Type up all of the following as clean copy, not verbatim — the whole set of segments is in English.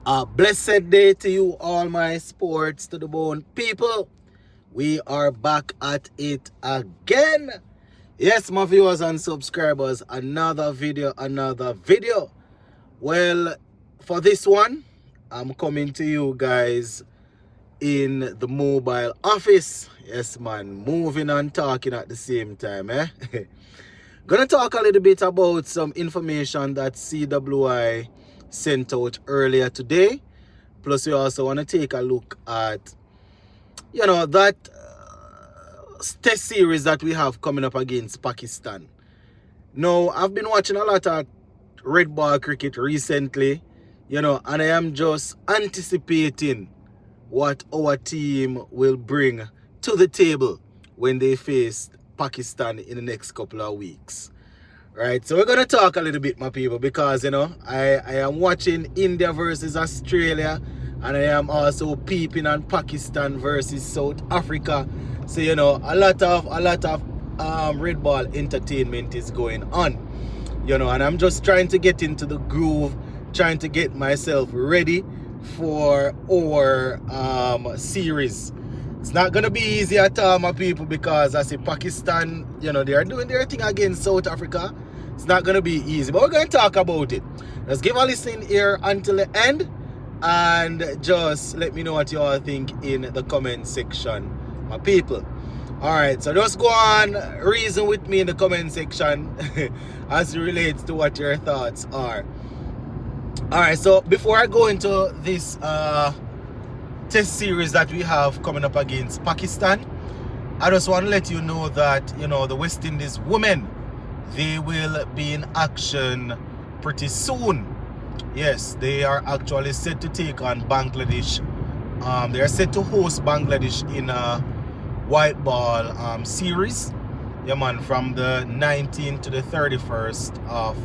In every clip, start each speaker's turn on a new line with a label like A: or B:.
A: A blessed day to you, all my sports to the bone people. We are back at it again. Yes, my viewers and subscribers, another video. Well, for this one, I'm coming to you guys in the mobile office. Yes, man, moving and talking at the same time, eh? Gonna talk a little bit about some information that CWI sent out earlier today. Plus, we also want to take a look at, that test series that we have coming up against Pakistan. Now, I've been watching a lot of red ball cricket recently, and I am just anticipating what our team will bring to the table when they face Pakistan in the next couple of weeks. Right, so we're going to talk a little bit, my people, because, I am watching India versus Australia, and I am also peeping on Pakistan versus South Africa. So, a lot of red ball entertainment is going on, and I'm just trying to get into the groove, trying to get myself ready for our series. It's not going to be easy at all, my people, because I see Pakistan, they are doing their thing against South Africa. It's not going to be easy, but we're going to talk about it. Let's give a listen here until the end, and just let me know what you all think in the comment section, my people. All right, so just go on, reason with me in the comment section as it relates to what your thoughts are. All right, so before I go into this test series that we have coming up against Pakistan, I just want to let you know that, the West Indies women, they will be in action pretty soon. Yes, they are actually set to take on Bangladesh. They are set to host Bangladesh in a white ball series. Yeah, man, from the 19th to the 31st of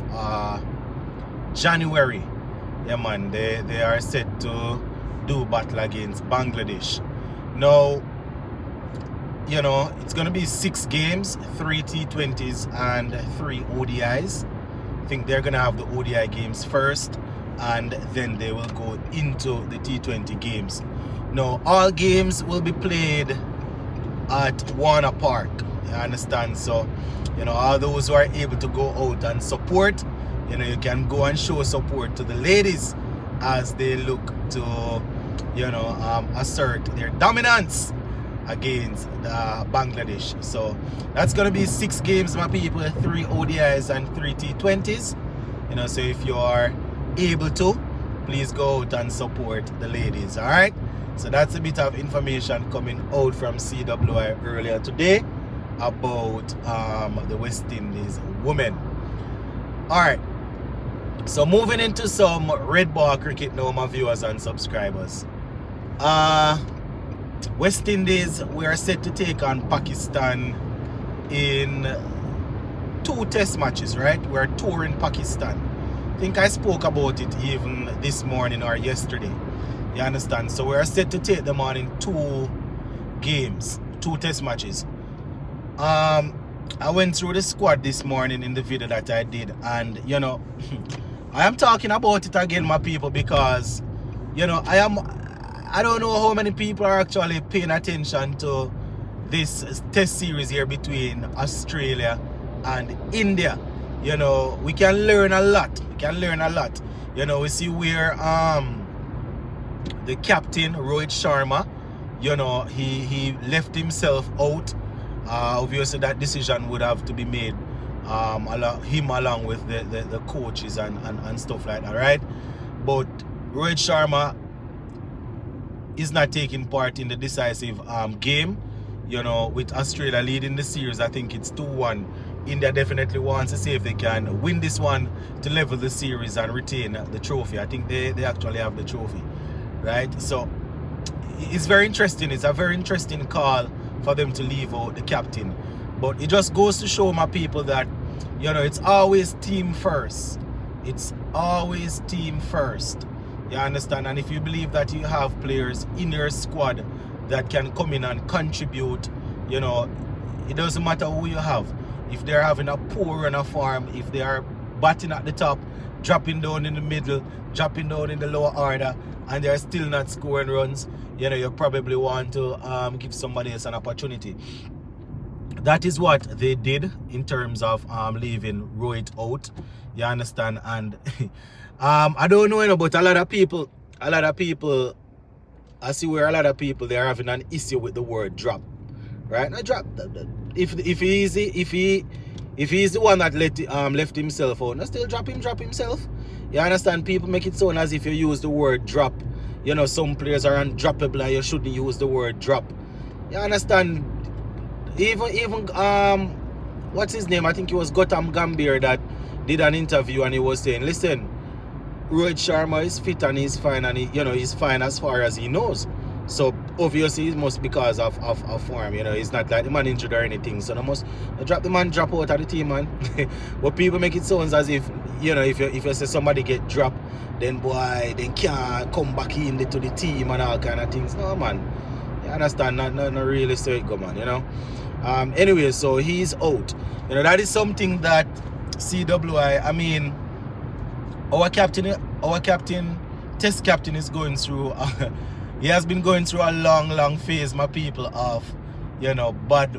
A: January. Yeah, man, they are set to do battle against Bangladesh. Now, it's going to be 6 games, 3 T20s and 3 ODIs. I think they're going to have the ODI games first, and then they will go into the T20 games. Now, all games will be played at Warner Park. You understand? So, all those who are able to go out and support, you can go and show support to the ladies as they look to, assert their dominance against Bangladesh. So that's going to be 6 games, my people, 3 ODIs and 3 T20s. So if you are able to, please go out and support the ladies. All right, so that's a bit of information coming out from CWI earlier today about the West Indies women. All right, so moving into some red ball cricket now, my viewers and subscribers. West Indies, we are set to take on Pakistan in 2 test matches, right? We're touring Pakistan. I think I spoke about it even this morning or yesterday. You understand? So we are set to take them on in 2 games, 2 test matches. I went through the squad this morning in the video that I did, and I am talking about it again, my people, because I don't know how many people are actually paying attention to this test series here between Australia and India. We can learn a lot. We see where the captain, Rohit Sharma, he left himself out. Obviously that decision would have to be made him along with the coaches and stuff like that, right? But Rohit Sharma is not taking part in the decisive game. With Australia leading the series, I think it's 2-1. India definitely wants to see if they can win this one to level the series and retain the trophy. I think they actually have the trophy, right? So it's very interesting. It's a very interesting call for them to leave out the captain. But it just goes to show, my people, that it's always team first. It's always team first. You understand? And if you believe that you have players in your squad that can come in and contribute, it doesn't matter who you have. If they're having a poor run of form, if they are batting at the top, dropping down in the middle, dropping down in the lower order, and they're still not scoring runs, you know, you probably want to give somebody else an opportunity. That is what they did in terms of leaving Rohit out. You understand? And I don't know, you know, but a lot of people, I see where a lot of people, they're having an issue with the word drop. Right? Now drop. If he's the one that left himself out, now still drop himself. You understand? People make it sound as if you use the word drop. You know, some players are undroppable and you shouldn't use the word drop. You understand? Even what's his name? I think it was Gautam Gambhir that did an interview and he was saying, listen, Rohit Sharma is fit and he's fine, and he's fine as far as he knows. So obviously it must be because of form, you know. It's not like the man injured or anything. So they must drop the man, drop out of the team, man. But people make it sound as if, you know, if you say somebody get dropped, then boy, they can't come back into the team and all kind of things. No, man. You understand? Not really so it go, man, you know. Anyway, so he's out. You know, that is something that CWI, I mean, our captain, test captain is going through. He has been going through a long phase, my people, of, you know, bad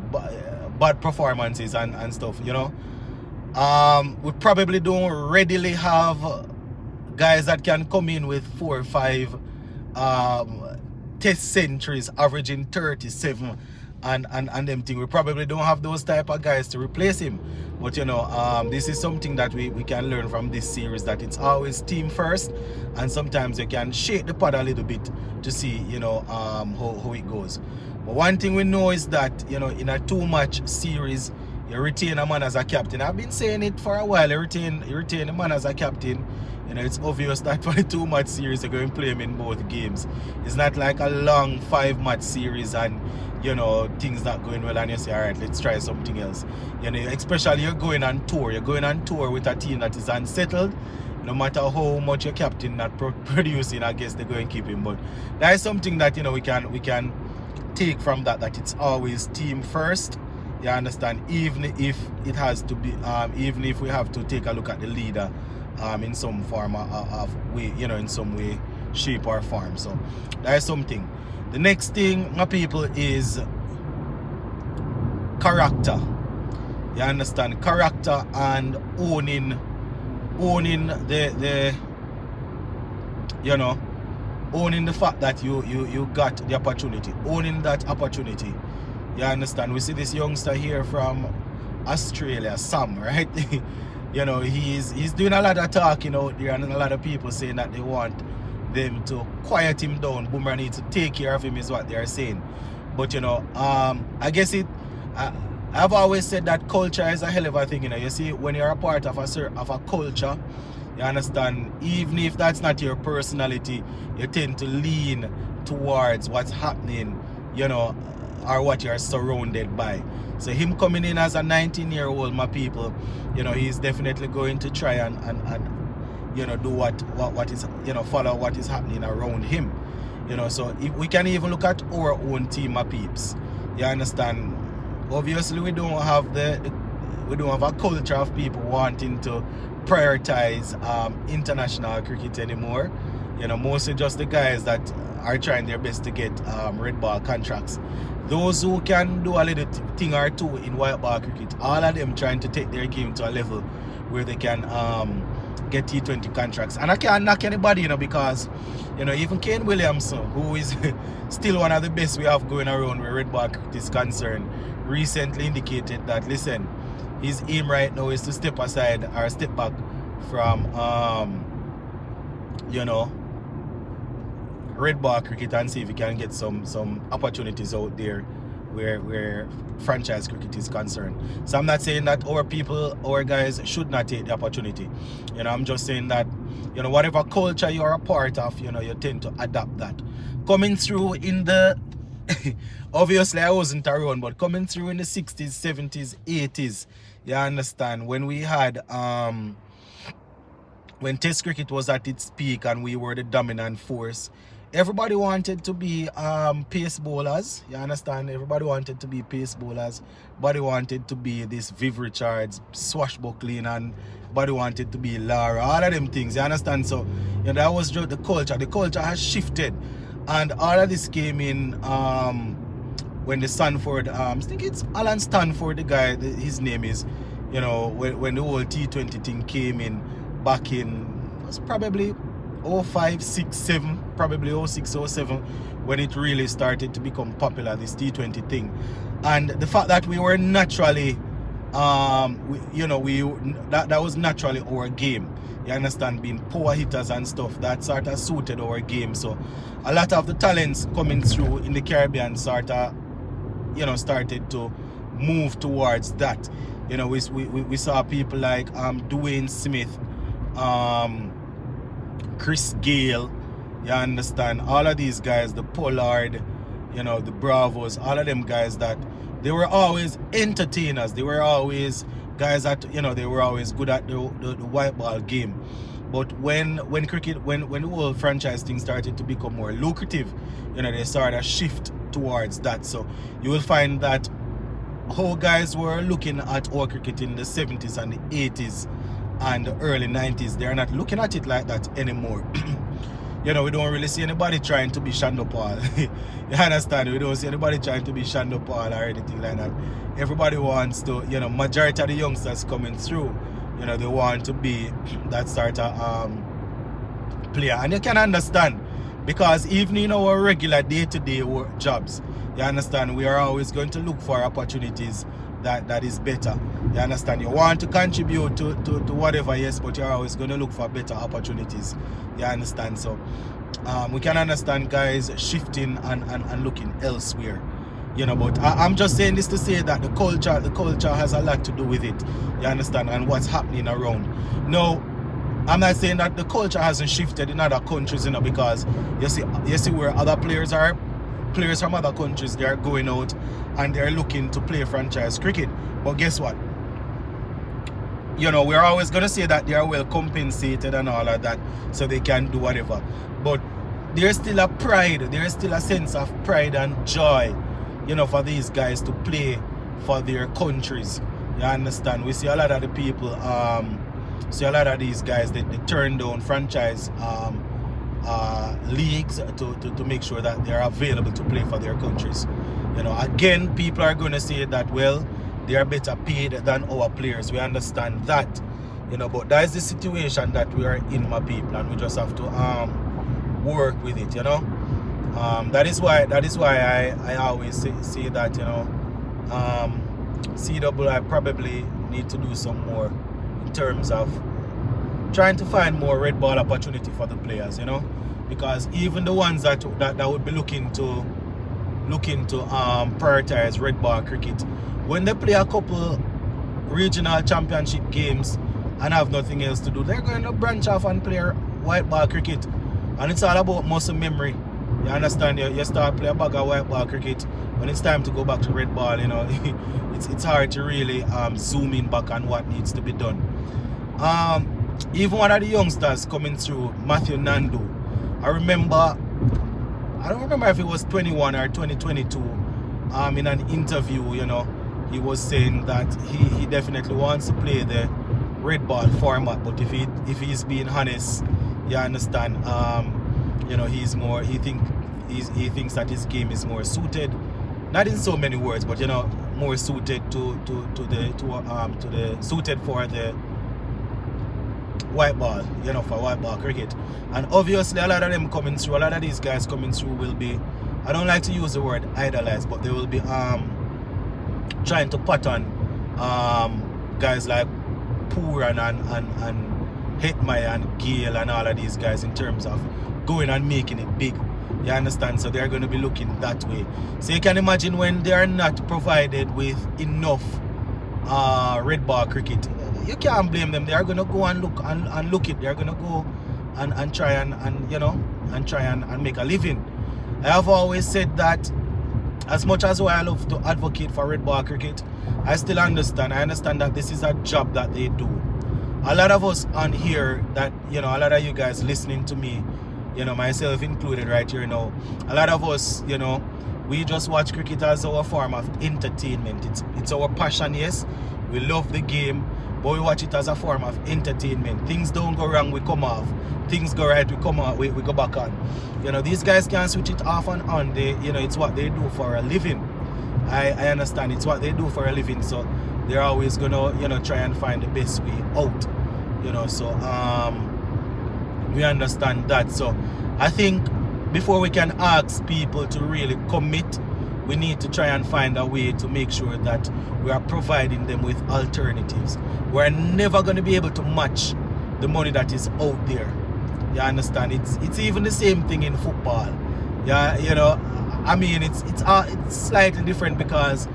A: performances and stuff, you know. We probably don't readily have guys that can come in with 4 or 5 test centuries, averaging 37 and them thing. We probably don't have those type of guys to replace him. But you know, this is something that we can learn from this series, that it's always team first, and sometimes you can shake the pod a little bit to see, you know, how it goes. But one thing we know is that, you know, in a 2-match series, you retain a man as a captain. I've been saying it for a while. You retain a man as a captain. You know, it's obvious that for the 2-match series, you're going to play him in both games. It's not like a long 5-match series and, you know, things not going well and you say, all right, let's try something else. You know, especially you're going on tour. You're going on tour with a team that is unsettled. No matter how much your captain not producing, I guess they're going to keep him. But that is something that, you know, we can take from that it's always team first. You understand? Even if it has to be, even if we have to take a look at the leader in some form of way, you know, in some way, shape or form. So that is something. The next thing, my people, is character. You understand? Character and owning the you know, owning the fact that you got the opportunity, owning that opportunity. You understand? We see this youngster here from Australia, Sam, right? You know, he's doing a lot of talking out there, and a lot of people saying that they want them to quiet him down. Boomerang needs to take care of him, is what they are saying. But you know, I guess I've always said that culture is a hell of a thing. You know, you see, when you're a part of a culture, you understand, even if that's not your personality, you tend to lean towards what's happening, you know, or what you're surrounded by. So him coming in as a 19-year-old, my people, you know, he's definitely going to try and you know, do what is, you know, follow what is happening around him. You know, so if we can even look at our own team, my peeps. You understand? Obviously we don't have a culture of people wanting to prioritize international cricket anymore. You know, mostly just the guys that are trying their best to get red ball contracts. Those who can do a little thing or two in white ball cricket, all of them trying to take their game to a level where they can get T20 contracts. And I can't knock anybody, you know, because, you know, even Kane Williamson, who is still one of the best we have going around where red ball cricket is concerned, recently indicated that, listen, his aim right now is to step aside or step back from you know, red ball cricket and see if he can get some opportunities out there where franchise cricket is concerned. So I'm not saying that our guys should not take the opportunity. You know, I'm just saying that, you know, whatever culture you're a part of, you know, you tend to adapt that. Coming through in the obviously I wasn't around, but coming through in the 60s, 70s, 80s, you understand, when we had when Test cricket was at its peak and we were the dominant force, everybody wanted to be pace bowlers. You understand? Everybody wanted to be pace bowlers. Everybody wanted to be this Viv Richards, swashbuckling, and everybody wanted to be Lara. All of them things. You understand? So, you know, that was just the culture. The culture has shifted, and all of this came in when the Stanford, I think it's Alan Stanford, the guy, his name is, you know, when the whole T20 thing came in back in, it was probably 05, 6, 7, probably 06, 07, when it really started to become popular, this T20 thing. And the fact that we were naturally, that was naturally our game. You understand, being power hitters and stuff, that sort of suited our game. So a lot of the talents coming through in the Caribbean sort of, you know, started to move towards that. You know, we saw people like Dwayne Smith, Chris Gale, you understand, all of these guys, the Pollard, you know, the Bravos, all of them guys, that they were always entertainers. They were always guys that, you know, they were always good at the white ball game. But when cricket, when the whole franchise thing started to become more lucrative, you know, they started to shift towards that. So you will find that how guys were looking at our cricket in the 70s and the 80s and the early 90s, they're not looking at it like that anymore. You know, we don't really see anybody trying to be Shandopal. You understand? We don't see anybody trying to be Shandopal or anything like that. Everybody wants to, you know, majority of the youngsters coming through, you know, they want to be that sort of player. And you can understand, because even in our regular day-to-day work jobs, you understand, we are always going to look for opportunities that is better. You understand? You want to contribute to whatever, yes, but you're always going to look for better opportunities. You understand? So we can understand guys shifting and looking elsewhere. You know, but I'm just saying this to say that the culture has a lot to do with it. You understand? And what's happening around. No, I'm not saying that the culture hasn't shifted in other countries, you know, because you see where other players are. Players from other countries, they are going out and they're looking to play franchise cricket. But guess what? You know, we're always going to say that they are well compensated and all of that, so they can do whatever. But there's still a pride, there's still a sense of pride and joy, you know, for these guys to play for their countries. You understand? We see a lot of the people, see a lot of these guys, they turn down franchise leagues to make sure that they're available to play for their countries. You know, again, people are going to say that, well, they are better paid than our players. We understand that, you know, but that is the situation that we are in, my people, and we just have to work with it, you know. That is why I always say that, you know, CWI probably need to do some more in terms of trying to find more red ball opportunity for the players, you know, because even the ones that would be looking to prioritize red ball cricket, when they play a couple regional championship games and have nothing else to do, they're going to branch off and play white ball cricket. And it's all about muscle memory. You understand? You start play a bag of white ball cricket, when it's time to go back to red ball, you know, it's hard to really zoom in back on what needs to be done. Even one of the youngsters coming through, Matthew Nandu, I don't remember if it was 21 or 2022, in an interview, you know, he was saying that he definitely wants to play the red ball format, but if he's being honest, you understand, you know, he thinks that his game is more suited, not in so many words, but, you know, more suited suited for the white ball, you know, for white ball cricket. And obviously a lot of them coming through, a lot of these guys coming through will be, I don't like to use the word idolize, but they will be trying to pattern guys like Pooran and Hetmyer and Gale and all of these guys in terms of going and making it big. You understand? So they're going to be looking that way. So you can imagine when they are not provided with enough red ball cricket, you can't blame them. They are going to go and look it. They're going to go and try and you know, and try and make a living. I have always said that as much as I love to advocate for red ball cricket, I still understand. I understand that this is a job that they do. A lot of us on here, that, you know, a lot of you guys listening to me, you know, myself included right here now. A lot of us, you know, we just watch cricket as our form of entertainment. It's our passion, yes. We love the game, but we watch it as a form of entertainment. Things don't go wrong, we come off. Things go right, we come out, we go back on. You know, these guys can switch it off and on. They, you know, it's what they do for a living. I understand it's what they do for a living, so they're always gonna, you know, try and find the best way out. You know, so we understand that. So I think before we can ask people to really commit, we need to try and find a way to make sure that we are providing them with alternatives. We're never going to be able to match the money that is out there. You understand? It's even the same thing in football. Yeah, you know, I mean, it's slightly different because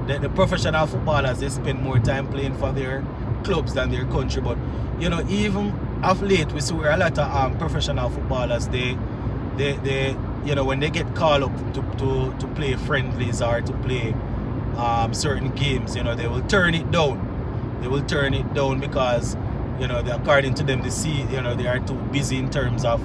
A: the professional footballers, they spend more time playing for their clubs than their country. But you know, even of late, we see where a lot of professional footballers, they you know, when they get called up to play friendlies or to play certain games, you know, they will turn it down. They will turn it down because, you know, according to them, they see, you know, they are too busy in terms of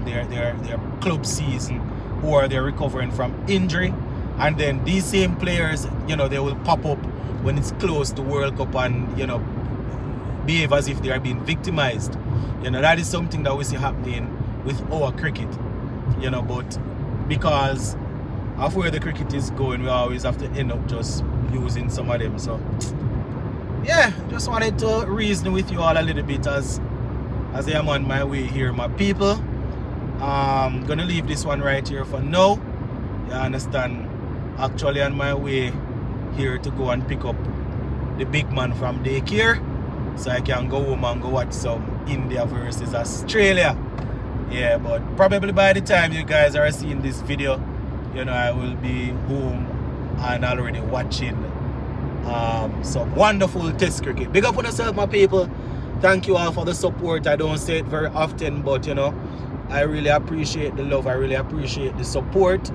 A: their club season, or they're recovering from injury. And then these same players, you know, they will pop up when it's close to World Cup and, you know, behave as if they are being victimized. You know, that is something that we see happening with our cricket. You know, but because of where the cricket is going, we always have to end up just using some of them. So yeah, just wanted to reason with you all a little bit as I am on my way here, my people. Gonna leave this one right here for now. You understand? Actually on my way here to go and pick up the big man from daycare, so I can go home and go watch some India versus Australia. Yeah, but probably by the time you guys are seeing this video, you know, I will be home and already watching some wonderful test cricket. Big up on yourself, my people. Thank you all for the support. I don't say it very often, but you know, I really appreciate the love. I really appreciate the support.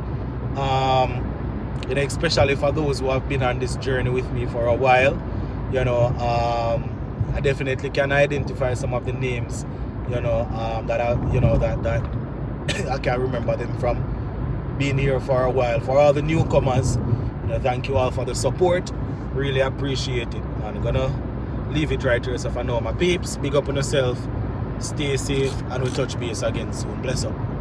A: You know, especially for those who have been on this journey with me for a while. You know, I definitely can identify some of the names, you know, that I can't remember them from being here for a while. For all the newcomers, you know, thank you all for the support. Really appreciate it. I'm gonna leave it right here. So for now, my peeps, big up on yourself, stay safe, and we'll touch base again soon. Bless up.